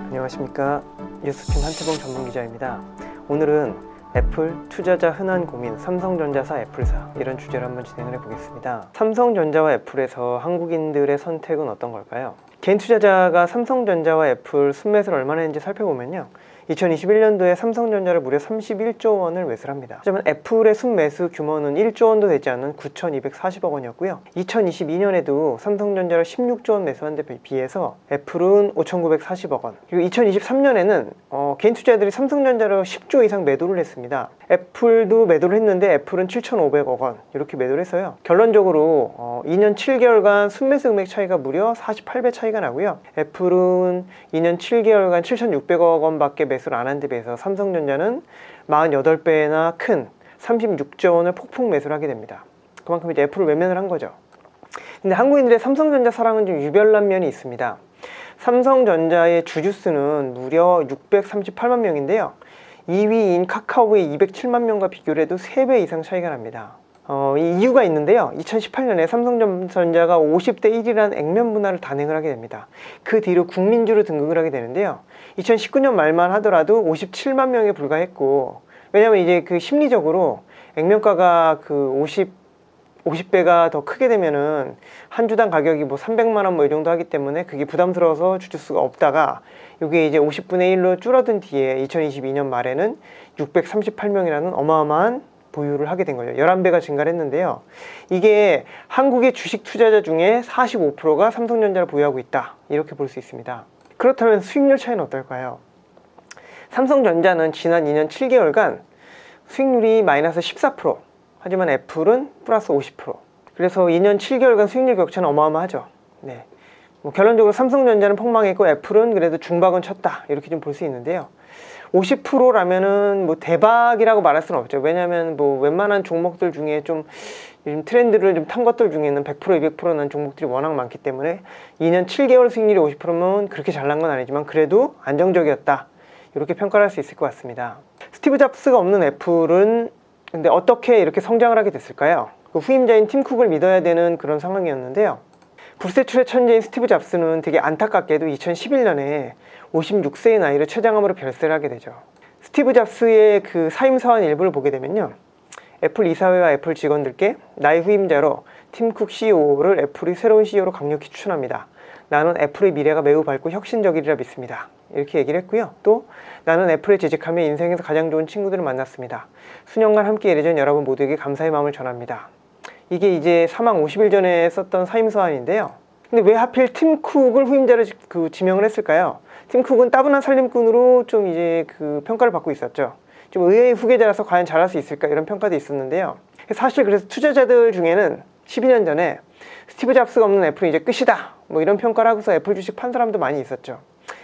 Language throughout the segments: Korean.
안녕하십니까. 뉴스팀 한태봉 전문기자입니다. 오늘은 애플 투자자 흔한 고민, 삼성전자사 애플사, 이런 주제로 한번 진행을 해보겠습니다. 삼성전자와 애플에서 한국인들의 선택은 어떤 걸까요? 개인 투자자가 삼성전자와 애플 순매수를 얼마나 했는지 살펴보면요, 2021년도에 삼성전자를 무려 31조 원을 매수를 합니다. 하지만 애플의 순매수 규모는 1조 원도 되지 않는 9,240억 원이었고요. 2022년에도 삼성전자를 16조 원 매수한 데 비해서 애플은 5,940억 원. 그리고 2023년에는 개인 투자자들이 삼성전자를 10조 이상 매도를 했습니다. 애플도 매도를 했는데 애플은 7,500억 원 이렇게 매도를 했어요. 결론적으로 2년 7개월간 순매수 금액 차이가 무려 48배 차이가 나고요. 애플은 2년 7개월간 7,600억 원밖에 매수를 안 한 데 비해서 삼성전자는 48배나 큰 36조 원을 폭풍 매수를 하게 됩니다. 그만큼 이제 애플을 외면을 한 거죠. 근데 한국인들의 삼성전자 사랑은 좀 유별난 면이 있습니다. 삼성전자의 주주수는 무려 638만 명인데요. 2위인 카카오의 207만 명과 비교를 해도 3배 이상 차이가 납니다. 이 이유가 있는데요. 2018년에 삼성전자가 50대 1이라는 액면 분할을 단행을 하게 됩니다. 그 뒤로 국민주로 등극을 하게 되는데요. 2019년 말만 하더라도 57만 명에 불과했고, 왜냐면 이제 그 심리적으로 액면가가 그 50배가 더 크게 되면은 한 주당 가격이 뭐 300만 원 뭐 이 정도 하기 때문에 그게 부담스러워서 주주수가 없다가 이게 이제 50분의 1로 줄어든 뒤에 2022년 말에는 638명이라는 어마어마한 보유를 하게 된 거죠. 11배가 증가를 했는데요. 이게 한국의 주식 투자자 중에 45%가 삼성전자를 보유하고 있다, 이렇게 볼 수 있습니다. 그렇다면 수익률 차이는 어떨까요? 삼성전자는 지난 2년 7개월간 수익률이 마이너스 14%, 하지만 애플은 플러스 50%. 그래서 2년 7개월간 수익률 격차는 어마어마하죠. 네. 결론적으로 삼성전자는 폭망했고 애플은 그래도 중박은 쳤다, 이렇게 좀 볼 수 있는데요. 50%라면은 뭐 대박이라고 말할 수는 없죠. 왜냐하면 뭐 웬만한 종목들 중에 좀 요즘 트렌드를 좀 탄 것들 중에는 100%, 200%는 종목들이 워낙 많기 때문에 2년 7개월 수익률이 50%면 그렇게 잘난 건 아니지만 그래도 안정적이었다, 이렇게 평가를 할 수 있을 것 같습니다. 스티브 잡스가 없는 애플은 근데 어떻게 이렇게 성장을 하게 됐을까요? 그 후임자인 팀 쿡을 믿어야 되는 그런 상황이었는데요. 불세출의 천재인 스티브 잡스는 되게 안타깝게도 2011년에 56세의 나이로 췌장암으로 별세를 하게 되죠. 스티브 잡스의 그 사임서한 일부를 보게 되면요, 애플 이사회와 애플 직원들께 나의 후임자로 팀 쿡 CEO를 애플의 새로운 CEO로 강력히 추천합니다. 나는 애플의 미래가 매우 밝고 혁신적이리라 믿습니다, 이렇게 얘기를 했고요. 또 나는 애플에 재직하며 인생에서 가장 좋은 친구들을 만났습니다. 수년간 함께 일해준 여러분 모두에게 감사의 마음을 전합니다. 이게 이제 사망 50일 전에 썼던 사임서한인데요. 근데 왜 하필 팀 쿡을 후임자로 지명을 했을까요? 팀 쿡은 따분한 살림꾼으로 좀 이제 그 평가를 받고 있었죠. 좀 의외의 후계자라서 과연 잘할 수 있을까, 이런 평가도 있었는데요. 사실 그래서 투자자들 중에는 12년 전에 스티브 잡스가 없는 애플은 이제 끝이다, 뭐 이런 평가를 하고서 애플 주식 판 사람도 많이 있었죠.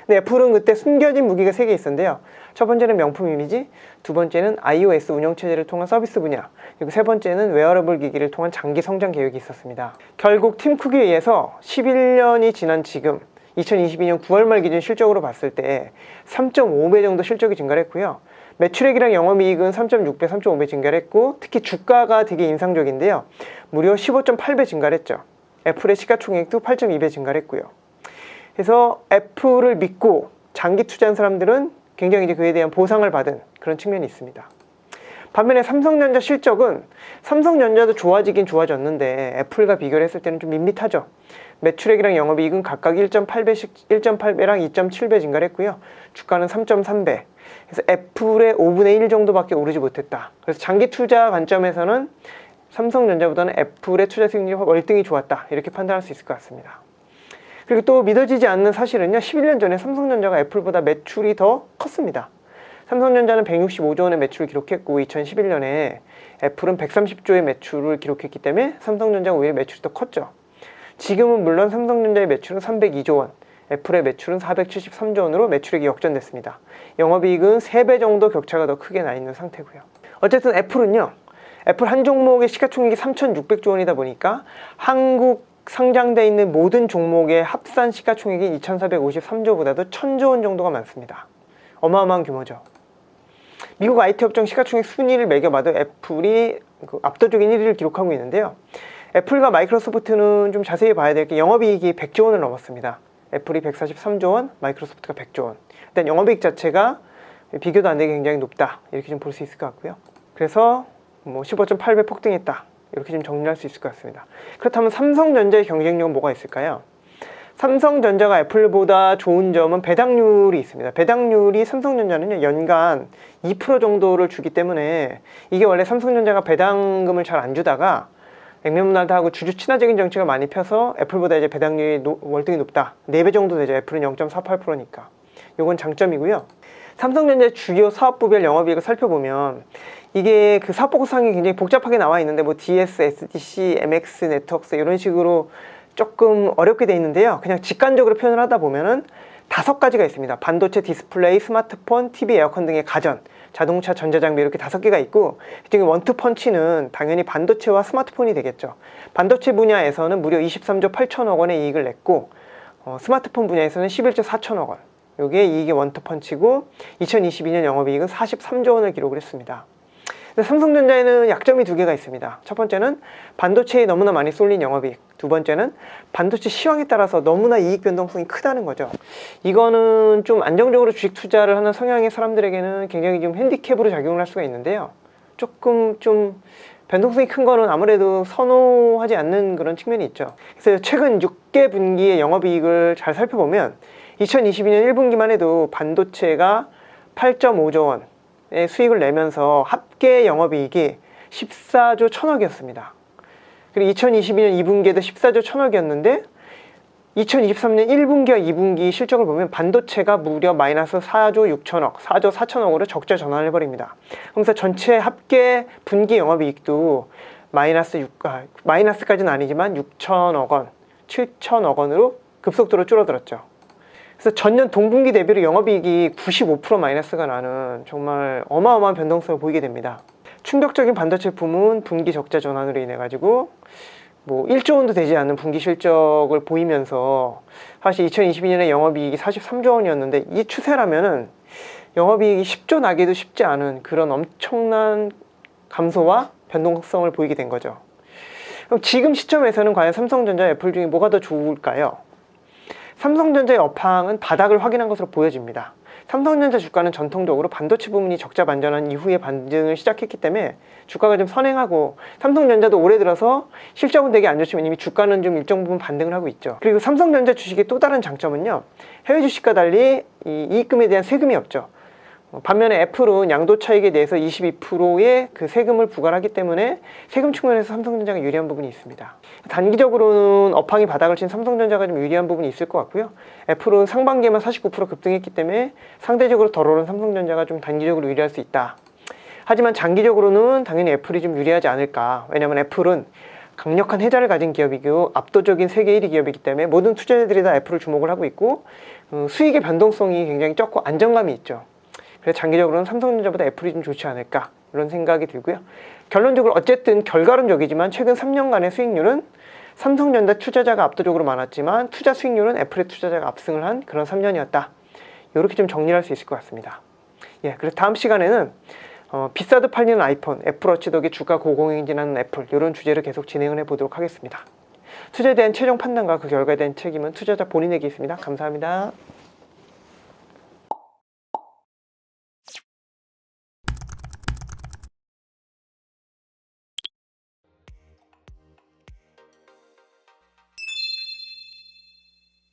근데 애플은 그때 숨겨진 무기가 3개 있었는데요. 첫 번째는 명품 이미지, 두 번째는 iOS 운영체제를 통한 서비스 분야, 그리고 세 번째는 웨어러블 기기를 통한 장기 성장 계획이 있었습니다. 결국 팀 쿡에 의해서 11년이 지난 지금 2022년 9월 말 기준 실적으로 봤을 때 3.5배 정도 실적이 증가를 했고요. 매출액이랑 영업이익은 3.6배, 3.5배 증가를 했고, 특히 주가가 되게 인상적인데요. 무려 15.8배 증가를 했죠. 애플의 시가총액도 8.2배 증가를 했고요. 그래서 애플을 믿고 장기 투자한 사람들은 굉장히 이제 그에 대한 보상을 받은 그런 측면이 있습니다. 반면에 삼성전자 실적은 삼성전자도 좋아지긴 좋아졌는데 애플과 비교를 했을 때는 좀 밋밋하죠. 매출액이랑 영업이익은 각각 1.8배랑 2.7배 증가를 했고요. 주가는 3.3배. 그래서 애플의 5분의 1 정도밖에 오르지 못했다. 그래서 장기 투자 관점에서는 삼성전자보다는 애플의 투자 수익률이 월등히 좋았다, 이렇게 판단할 수 있을 것 같습니다. 그리고 또 믿어지지 않는 사실은요, 11년 전에 삼성전자가 애플보다 매출이 더 컸습니다. 삼성전자는 165조 원의 매출을 기록했고 2011년에 애플은 130조의 매출을 기록했기 때문에 삼성전자가 오히려 매출이 더 컸죠. 지금은 물론 삼성전자의 매출은 302조 원, 애플의 매출은 473조 원으로 매출액이 역전됐습니다. 영업이익은 3배 정도 격차가 더 크게 나 있는 상태고요. 어쨌든 애플은요, 애플 한 종목의 시가총액이 3,600조 원이다 보니까 한국 상장되어 있는 모든 종목의 합산 시가총액이 2,453조보다도 1,000조 원 정도가 많습니다. 어마어마한 규모죠. 미국 IT 업종 시가총액 순위를 매겨봐도 애플이 압도적인 1위를 기록하고 있는데요. 애플과 마이크로소프트는 좀 자세히 봐야 될 게 영업이익이 100조 원을 넘었습니다. 애플이 143조 원, 마이크로소프트가 100조 원. 일단 영업이익 자체가 비교도 안 되게 굉장히 높다, 이렇게 좀 볼 수 있을 것 같고요. 그래서 뭐 15.8배 폭등했다, 이렇게 좀 정리할 수 있을 것 같습니다. 그렇다면 삼성전자의 경쟁력은 뭐가 있을까요? 삼성전자가 애플보다 좋은 점은 배당률이 있습니다. 배당률이 삼성전자는 연간 2% 정도를 주기 때문에, 이게 원래 삼성전자가 배당금을 잘 안 주다가 액면문화하고 주주 친화적인 정책을 많이 펴서 애플보다 이제 배당률이 월등히 높다. 4배 정도 되죠. 애플은 0.48%니까. 요건 장점이고요. 삼성전자의 주요 사업부별 영업이익을 살펴보면 이게 그 사업보고상이 굉장히 복잡하게 나와 있는데, 뭐 DS, SDC, MX 네트워크스 이런 식으로 조금 어렵게 돼 있는데요. 그냥 직관적으로 표현을 하다 보면은 5가지가 있습니다. 반도체, 디스플레이, 스마트폰, TV, 에어컨 등의 가전, 자동차, 전자장비, 이렇게 5개가 있고, 그중에 원투펀치는 당연히 반도체와 스마트폰이 되겠죠. 반도체 분야에서는 무려 23조 8천억 원의 이익을 냈고, 스마트폰 분야에서는 11조 4천억 원. 요게 이익의 원투펀치고, 2022년 영업이익은 43조 원을 기록을 했습니다. 근데 삼성전자에는 약점이 2개가 있습니다. 첫 번째는 반도체에 너무나 많이 쏠린 영업이익, 두 번째는 반도체 시황에 따라서 너무나 이익 변동성이 크다는 거죠. 이거는 좀 안정적으로 주식 투자를 하는 성향의 사람들에게는 굉장히 좀 핸디캡으로 작용을 할 수가 있는데요. 조금 좀 변동성이 큰 거는 아무래도 선호하지 않는 그런 측면이 있죠. 그래서 최근 6개 분기의 영업이익을 잘 살펴보면 2022년 1분기만 해도 반도체가 8.5조 원의 수익을 내면서 합계 영업이익이 14조 1천억이었습니다. 그리고 2022년 2분기에도 14조 1천억이었는데 2023년 1분기와 2분기 실적을 보면 반도체가 무려 마이너스 4조 6천억, 4조 4천억으로 적자 전환을 해버립니다. 그래서 전체 합계 분기 영업이익도 마이너스까지는 아니지만 6천억 원, 7천억 원으로 급속도로 줄어들었죠. 그래서 전년 동분기 대비로 영업이익이 95% 마이너스가 나는 정말 어마어마한 변동성을 보이게 됩니다. 충격적인 반도체 부문 분기 적자 전환으로 인해 가지고 뭐 1조 원도 되지 않는 분기 실적을 보이면서, 사실 2022년에 영업이익이 43조 원이었는데 이 추세라면은 영업이익이 10조 나기도 쉽지 않은 그런 엄청난 감소와 변동성을 보이게 된 거죠. 그럼 지금 시점에서는 과연 삼성전자, 애플 중에 뭐가 더 좋을까요? 삼성전자의 업황은 바닥을 확인한 것으로 보여집니다. 삼성전자 주가는 전통적으로 반도체 부문이 적자 반전한 이후에 반등을 시작했기 때문에 주가가 좀 선행하고, 삼성전자도 올해 들어서 실적은 되게 안 좋지만 이미 주가는 좀 일정 부분 반등을 하고 있죠. 그리고 삼성전자 주식의 또 다른 장점은요, 해외 주식과 달리 이 이익금에 대한 세금이 없죠. 반면에 애플은 양도 차익에 대해서 22%의 그 세금을 부과를 하기 때문에 세금 측면에서 삼성전자가 유리한 부분이 있습니다. 단기적으로는 업황이 바닥을 친 삼성전자가 좀 유리한 부분이 있을 것 같고요. 애플은 상반기에만 49% 급등했기 때문에 상대적으로 덜 오른 삼성전자가 좀 단기적으로 유리할 수 있다. 하지만 장기적으로는 당연히 애플이 좀 유리하지 않을까. 왜냐하면 애플은 강력한 해자를 가진 기업이고 압도적인 세계 1위 기업이기 때문에 모든 투자자들이 다 애플을 주목을 하고 있고, 수익의 변동성이 굉장히 적고 안정감이 있죠. 그래서 장기적으로는 삼성전자보다 애플이 좀 좋지 않을까, 이런 생각이 들고요. 결론적으로 어쨌든 결과론적이지만 최근 3년간의 수익률은 삼성전자 투자자가 압도적으로 많았지만 투자 수익률은 애플의 투자자가 압승을 한 그런 3년이었다. 이렇게 좀 정리할 수 있을 것 같습니다. 그래서 다음 시간에는 비싸도 팔리는 아이폰, 애플워치 덕에 주가 고공행진하는 애플, 이런 주제를 계속 진행을 해보도록 하겠습니다. 투자에 대한 최종 판단과 그 결과에 대한 책임은 투자자 본인에게 있습니다. 감사합니다.